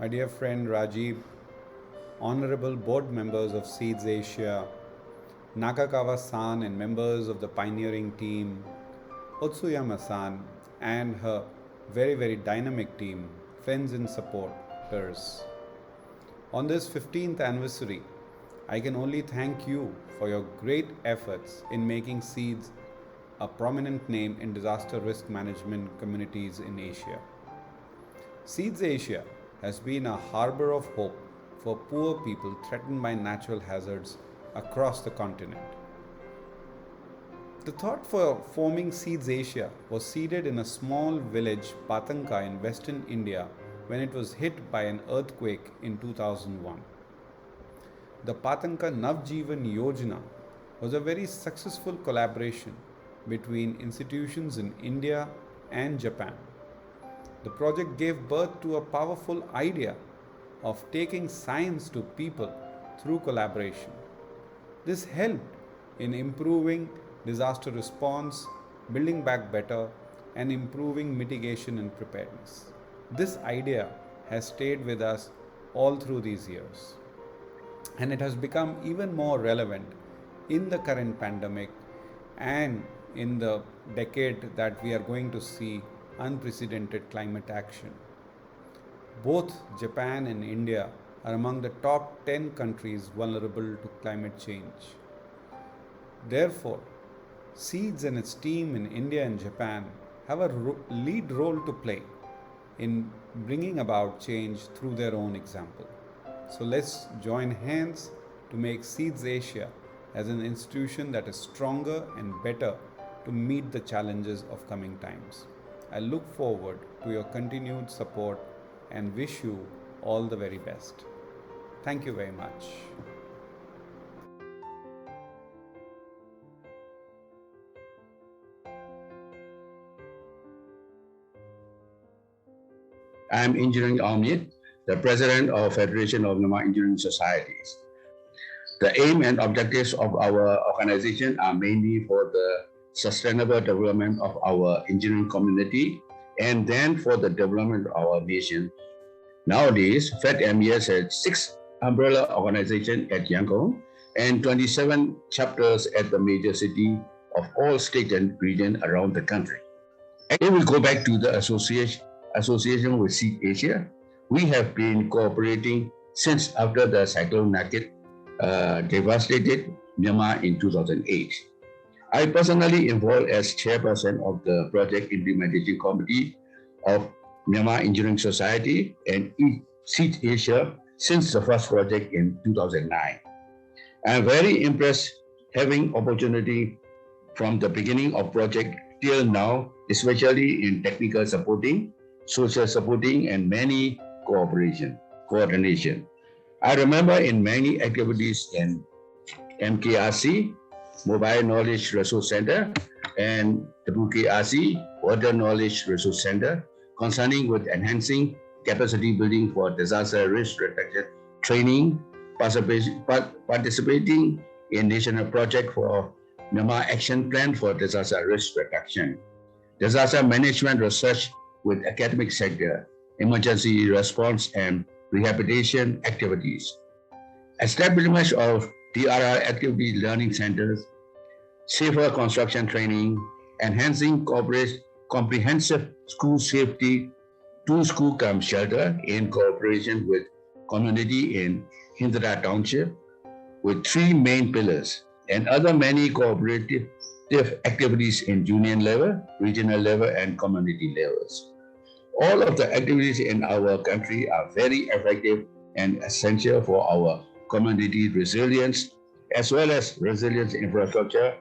my dear friend Rajiv, honorable board members of Seeds Asia, Nakakawa-san and members of the pioneering team, Otsuyama-san and her very dynamic team, friends and supporters. On this 15th anniversary, I can only thank you for your great efforts in making Seeds a prominent name in disaster risk management communities in Asia. Seeds Asia has been a harbor of hope for poor people threatened by natural hazards across the continent. The thought for forming Seeds Asia was seeded in a small village, Patanka, in western India when it was hit by an earthquake in 2001. The Patanka Navjeevan Yojana was a very successful collaboration between institutions in India and Japan. The project gave birth to a powerful idea of taking science to people through collaboration. This helped in improving disaster response, building back better, and improving mitigation and preparedness. This idea has stayed with us all through these years, and it has become even more relevant in the current pandemic and in the decade that we are going to see unprecedented climate action. Both Japan and India are among the top 10 countries vulnerable to climate change. Therefore, Seeds and its team in India and Japan have a lead role to play in bringing about change through their own example. So let's join hands to make Seeds Asia as an institution that is stronger and better to meet the challenges of coming times. I look forward to your continued support and wish you all the very best. Thank you very much. I'm Engineering Omid, the president of Federation of Myanmar Engineering Societies. The aim and objectives of our organization are mainly for the sustainable development of our engineering community and then for the development of our nation. Nowadays, FedMES has 6 umbrella organizations at Yangon and 27 chapters at the major cities of all states and regions around the country. If we go back to the association with Seed Asia, we have been cooperating since after the cyclone Naked devastated Myanmar in 2008. I personally involved as chairperson of the project implementation committee of Myanmar Engineering Society and Seed Asia since the first project in 2009. I'm very impressed having opportunity from the beginning of project till now, especially in technical supporting, social supporting, and many coordination. I remember in many activities in MKRC, Mobile Knowledge Resource Center, and WKRC, Water Knowledge Resource Center, concerning with enhancing capacity building for disaster risk reduction training, participating in national project for Myanmar Action Plan for Disaster Risk Reduction, disaster management research with academic sector, emergency response and rehabilitation activities, establishment of DRR activity learning centers, safer construction training, enhancing comprehensive school safety, 2 school camp shelter in cooperation with community in Hindra Township with 3 main pillars and other many cooperative activities in union level, regional level, and community levels. All of the activities in our country are very effective and essential for our community resilience as well as resilience infrastructure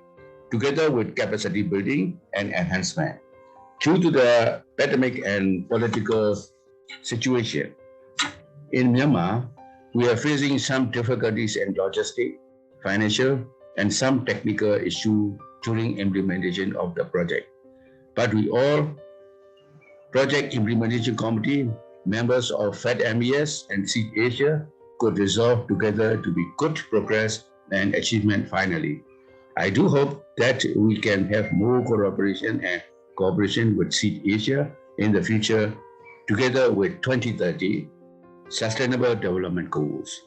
together with capacity building and enhancement. Due to the pandemic and political situation in Myanmar, we are facing some difficulties in logistic, financial, and some technical issues during implementation of the project. But we all Project Implementation Committee, members of FedMES and Seed Asia could resolve together to be good progress and achievement finally. I do hope that we can have more cooperation and cooperation with Seed Asia in the future together with 2030 Sustainable Development Goals.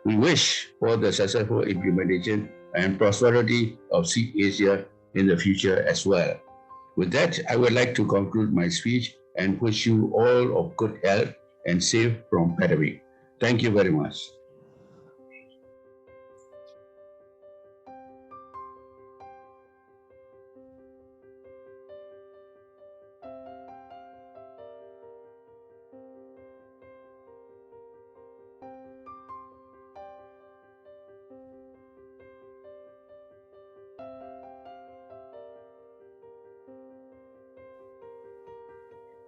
We wish for the successful implementation and prosperity of Seed Asia in the future as well. With that, I would like to conclude my speech and wish you all of good health and safe from pandemic. Thank you very much.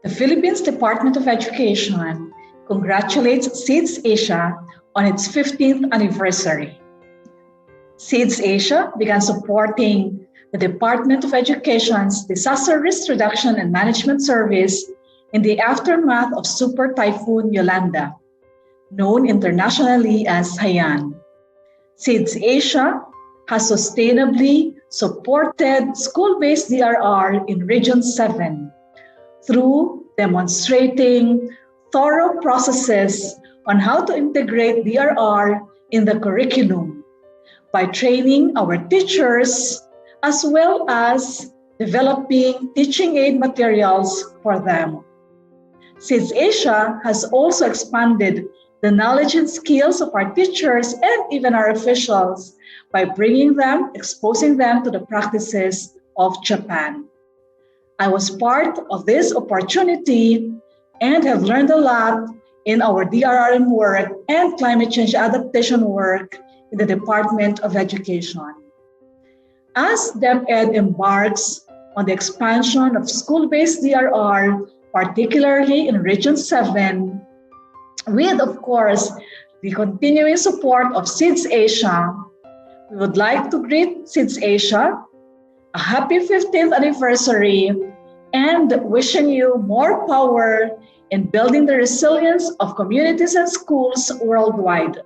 The Philippines Department of Education congratulates SEEDS Asia on its 15th anniversary. SEEDS Asia began supporting the Department of Education's Disaster Risk Reduction and Management Service in the aftermath of Super Typhoon Yolanda, known internationally as Haiyan. SEEDS Asia has sustainably supported school-based DRR in Region 7 through demonstrating thorough processes on how to integrate DRR in the curriculum by training our teachers as well as developing teaching aid materials for them. SEEDS Asia has also expanded the knowledge and skills of our teachers and even our officials by exposing them to the practices of Japan. I was part of this opportunity and have learned a lot in our DRRM work and climate change adaptation work in the Department of Education. As DepEd embarks on the expansion of school-based DRR, particularly in Region 7, with, of course, the continuing support of SEEDS Asia, we would like to greet SEEDS Asia a happy 15th anniversary and wishing you more power in building the resilience of communities and schools worldwide.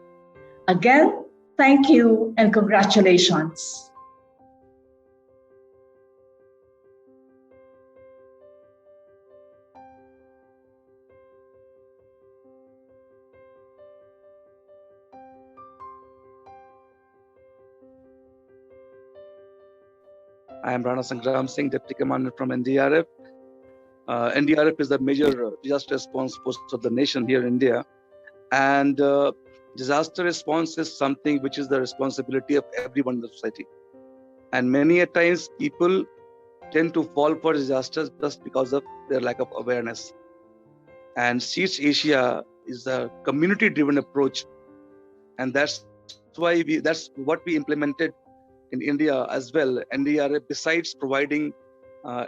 Again, thank you and congratulations. I am Rana Sangram Singh, Deputy Commander from NDRF. NDRF is the major disaster response force of the nation here in India. And disaster response is something which is the responsibility of everyone in the society. And many a times people tend to fall for disasters just because of their lack of awareness. And SEEDS Asia is a community-driven approach. And that's what we implemented in India as well. NDRF, besides providing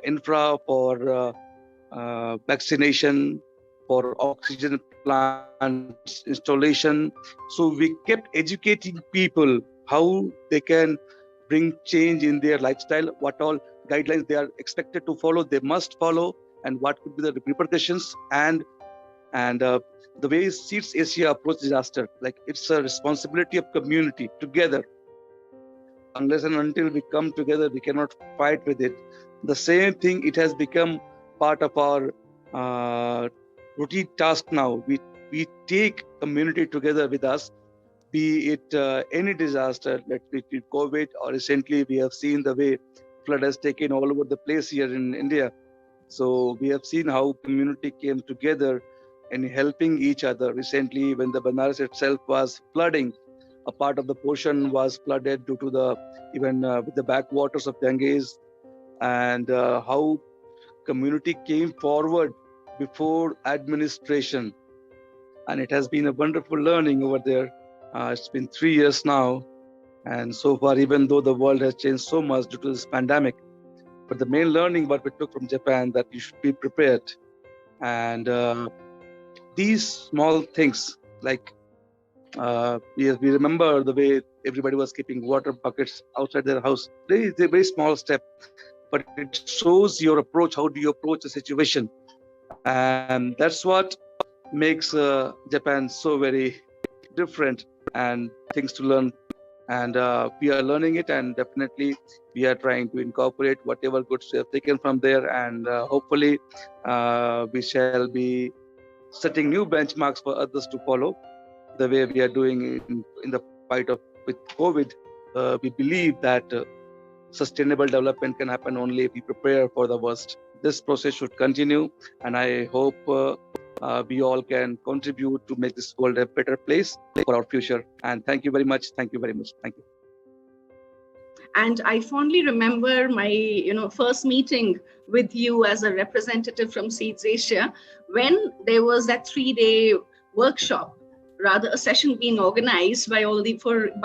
infra for vaccination, for oxygen plants installation, so we kept educating people how they can bring change in their lifestyle, what all guidelines they are expected to follow, they must follow, and what could be the repercussions, and the way SEEDS Asia approach disaster, like it's a responsibility of community together. Unless and until we come together, we cannot fight with it. The same thing, it has become part of our routine task now. We take community together with us, be it any disaster, let it be COVID, or recently we have seen the way flood has taken all over the place here in India. So we have seen how community came together in helping each other. Recently, when the Banaras itself was flooding, a part of the portion was flooded due to with the backwaters of Ganges, and how community came forward before administration. And it has been a wonderful learning over there. It's been 3 years now. And so far, even though the world has changed so much due to this pandemic, but the main learning what we took from Japan, that you should be prepared. And these small things, like we remember the way everybody was keeping water buckets outside their house. It's a very small step, but it shows your approach. How do you approach a situation? And that's what makes Japan so very different, and things to learn. And we are learning it, and definitely we are trying to incorporate whatever goods we have taken from there, and hopefully we shall be setting new benchmarks for others to follow, the way we are doing in the fight with COVID. We believe that sustainable development can happen only if we prepare for the worst. This process should continue, and I hope we all can contribute to make this world a better place for our future. And thank you very much. Thank you very much. Thank you. And I fondly remember my first meeting with you as a representative from Seeds Asia, when there was that 3-day workshop, rather a session being organized by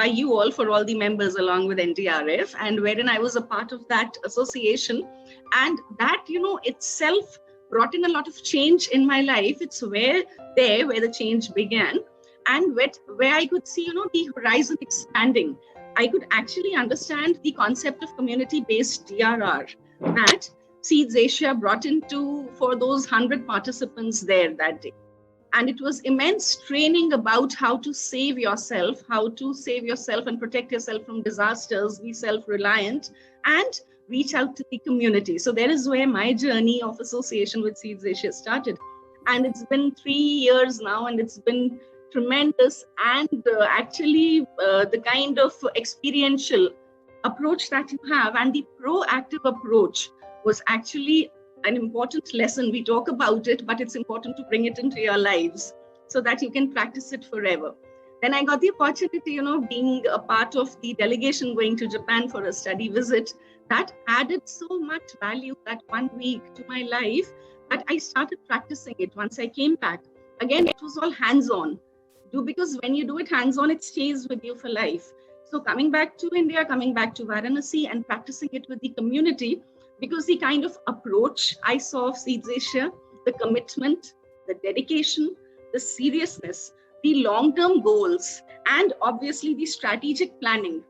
you all for all the members along with NDRF, and wherein I was a part of that association. And that itself brought in a lot of change in my life. It's where the change began, and where I could see the horizon expanding. I could actually understand the concept of community-based DRR that Seeds Asia brought into for those 100 participants there that day. And it was immense training about how to save yourself and protect yourself from disasters, be self-reliant, and reach out to the community. So there is where my journey of association with Seeds Asia started. And it's been 3 years now, and it's been tremendous. And the kind of experiential approach that you have and the proactive approach was actually an important lesson. We talk about it, but it's important to bring it into your lives so that you can practice it forever. Then I got the opportunity, being a part of the delegation going to Japan for a study visit. That added so much value that 1 week to my life that I started practicing it once I came back. Again, it was all hands-on. Because when you do it hands-on, it stays with you for life. So coming back to India, coming back to Varanasi and practicing it with the community, because the kind of approach I saw of Seeds Asia, the commitment, the dedication, the seriousness, the long-term goals, and obviously the strategic planning.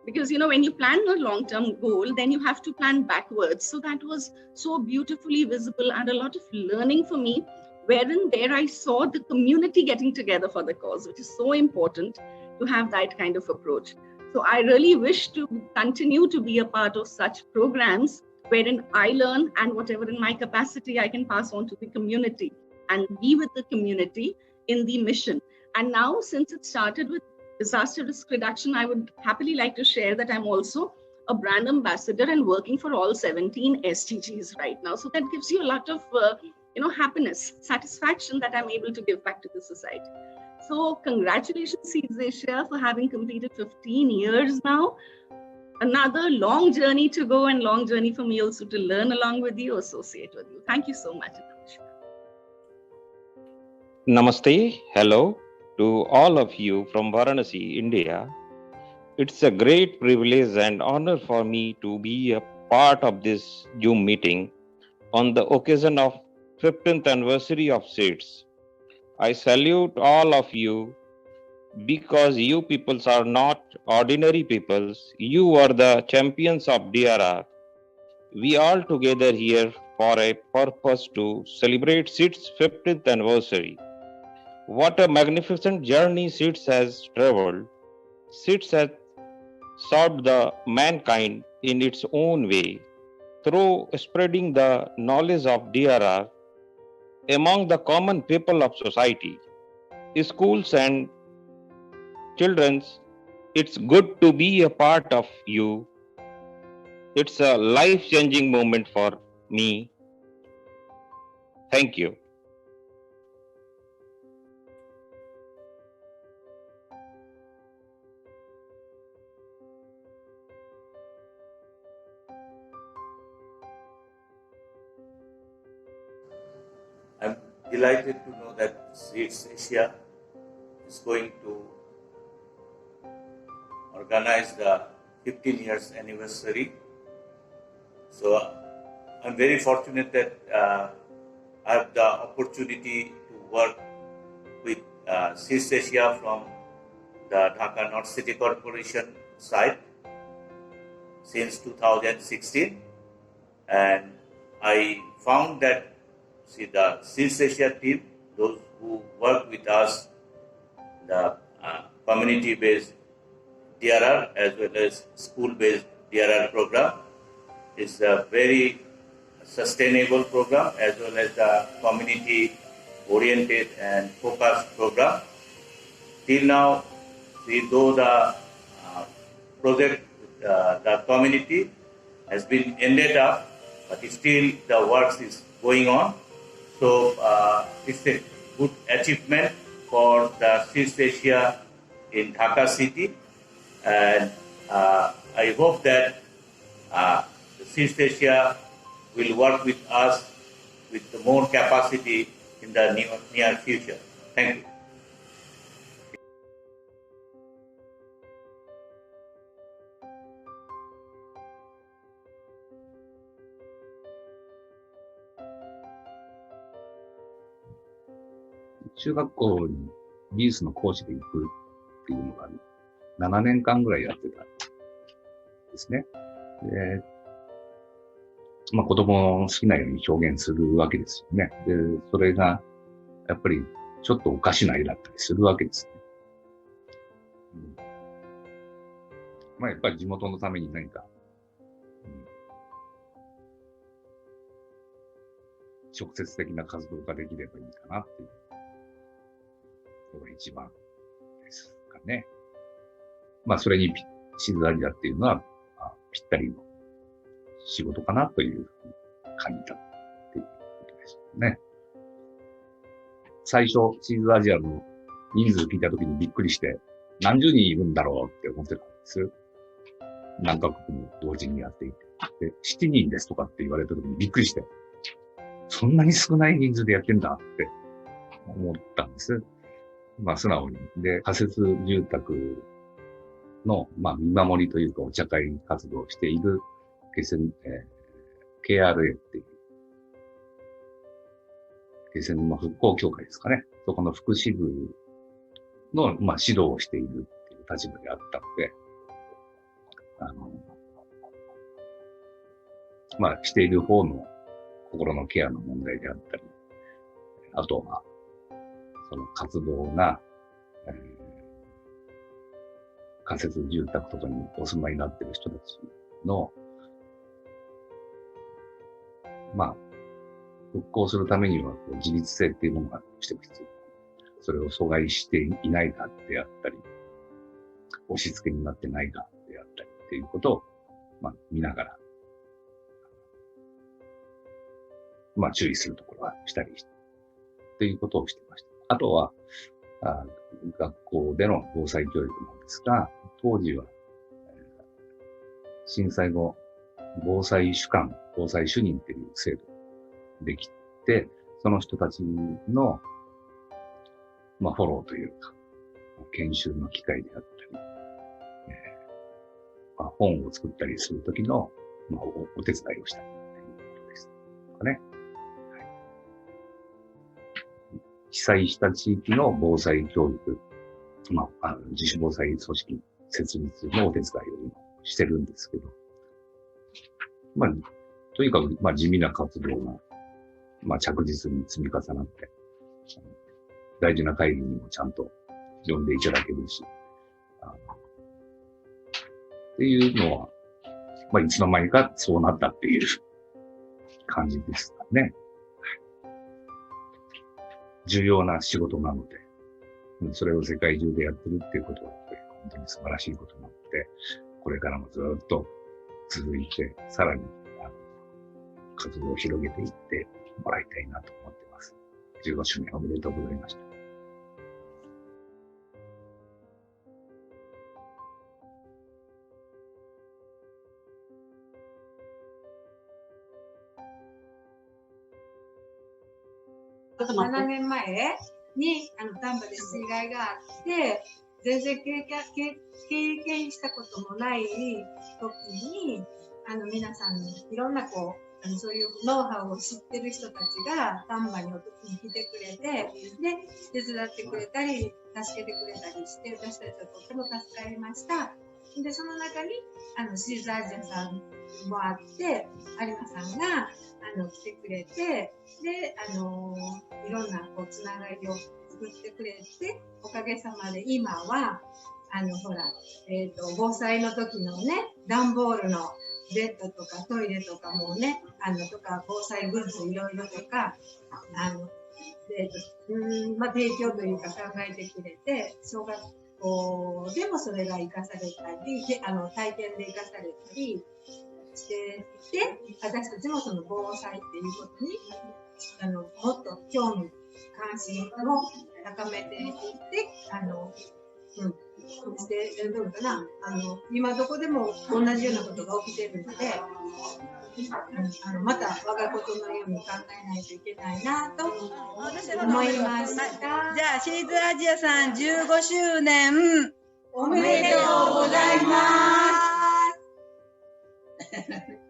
Because, when you plan a long-term goal, then you have to plan backwards. So that was so beautifully visible and a lot of learning for me, wherein there I saw the community getting together for the cause, which is so important to have that kind of approach. So I really wish to continue to be a part of such programs wherein I learn, and whatever in my capacity I can pass on to the community and be with the community in the mission. And now, since it started with disaster risk reduction, I would happily like to share that I'm also a brand ambassador and working for all 17 SDGs right now. So that gives you a lot of happiness, satisfaction that I'm able to give back to the society. So congratulations, Seeds Asia, for having completed 15 years now. Another long journey to go, and long journey for me also to learn along with you, associate with you. Thank you so much. Namaste. Hello to all of you from Varanasi, India. It's a great privilege and honor for me to be a part of this Zoom meeting on the occasion of 15th anniversary of SEEDS. I salute all of you because you peoples are not ordinary peoples. You are the champions of DRR. We all together here for a purpose to celebrate SEEDS 15th anniversary. What a magnificent journey SEEDS has traveled. SEEDS has served the mankind in its own way through spreading the knowledge of DRR among the common people of society, schools and children's. It's good to be a part of you. It's a life-changing moment for me. Thank you. I'm delighted to know that Seeds Asia is going to organize the 15 years anniversary. So I'm very fortunate that I have the opportunity to work with Seeds Asia from the Dhaka North City Corporation side since 2016, and I found that the Seeds Asia team, those who work with us, the community-based DRR as well as school-based DRR program, is a very sustainable program, as well as the community oriented and focused program. Till now, though the project, the community has been ended up, but still the work is going on. So it's a good achievement for the East Asia in Dhaka city, and I hope that East Asia will work with us with more capacity in the near future. Thank you.中学校に美術の講師で行くっていうのが7年間ぐらいやってたんですね。で、子供の好きなように表現するわけですよね。で、それがやっぱりちょっとおかしな絵だったりするわけですね。やっぱり地元のために何か、直接的な活動ができればいいかなっていうのが一番ですかね。それにシーズアジアっていうのはぴったりの仕事かなという感じたっていうことですね。最初、シーズアジアの人数聞いたときにびっくりして、何十人いるんだろうって思ってたんです。何カ国も同時にやっていて。で、7人ですとかって言われたときにびっくりして、そんなに少ない人数でやってんだって思ったんです。素直に。で、仮設住宅の、見守りというかお茶会活動をしているKRA っていう、気仙沼復興協会ですかね。そこの福祉部の、指導をしているっていう立場であったので、している方の心のケアの問題であったり、あとは、その活動が、仮設住宅とかにお住まいになっている人たちの、復興するためには自立性っていうものがどうしても必要。それを阻害していないかであったり、押し付けになってないかであったりっていうことを、見ながら、注意するところはしたりっていうことをしてました。あとは、学校での防災教育なんですが、当時は、震災後、防災主幹、防災主任っていう制度できて、その人たちの、フォローというか、研修の機会であったり、本を作ったりするときの、お手伝いをしたということです。ね。被災した地域の防災教育、自主防災組織設立のお手伝いを今してるんですけど、とにかく、地味な活動が、着実に積み重なって、大事な会議にもちゃんと呼んでいただけるし、っていうのは、いつの間にかそうなったっていう感じですかね。重要な仕事なので、それを世界中でやってるっていうことは、やっぱり本当に素晴らしいことなので、これからもずっと続いて、さらに活動を広げていってもらいたいなと思っています。15周年おめでとうございました。7年前に丹波で水害があって、全然経験したこともない時に皆さんいろんなそういうノウハウを知ってる人たちが丹波に来てくれて、で手伝ってくれたり助けてくれたりして、私たちはとても助かりました。でその中にシーズアジアさんもあって、有馬さんが来てくれて、でいろんなつながりを作ってくれて、おかげさまで今は防災の時のね、段ボールのベッドとかトイレとかもね、とか防災グッズいろいろとかまあ、提供というか考えてくれて、小学校でもそれが生かされたり、体験で生かされたりしていて、私たちもその防災っていうことにもっと興味、関心を高めていって、してどうかな、今どこでも同じようなことが起きているので、また我がことのように考えないといけないなと思いました。じゃあシーズアジアさん15周年おめでとうございます。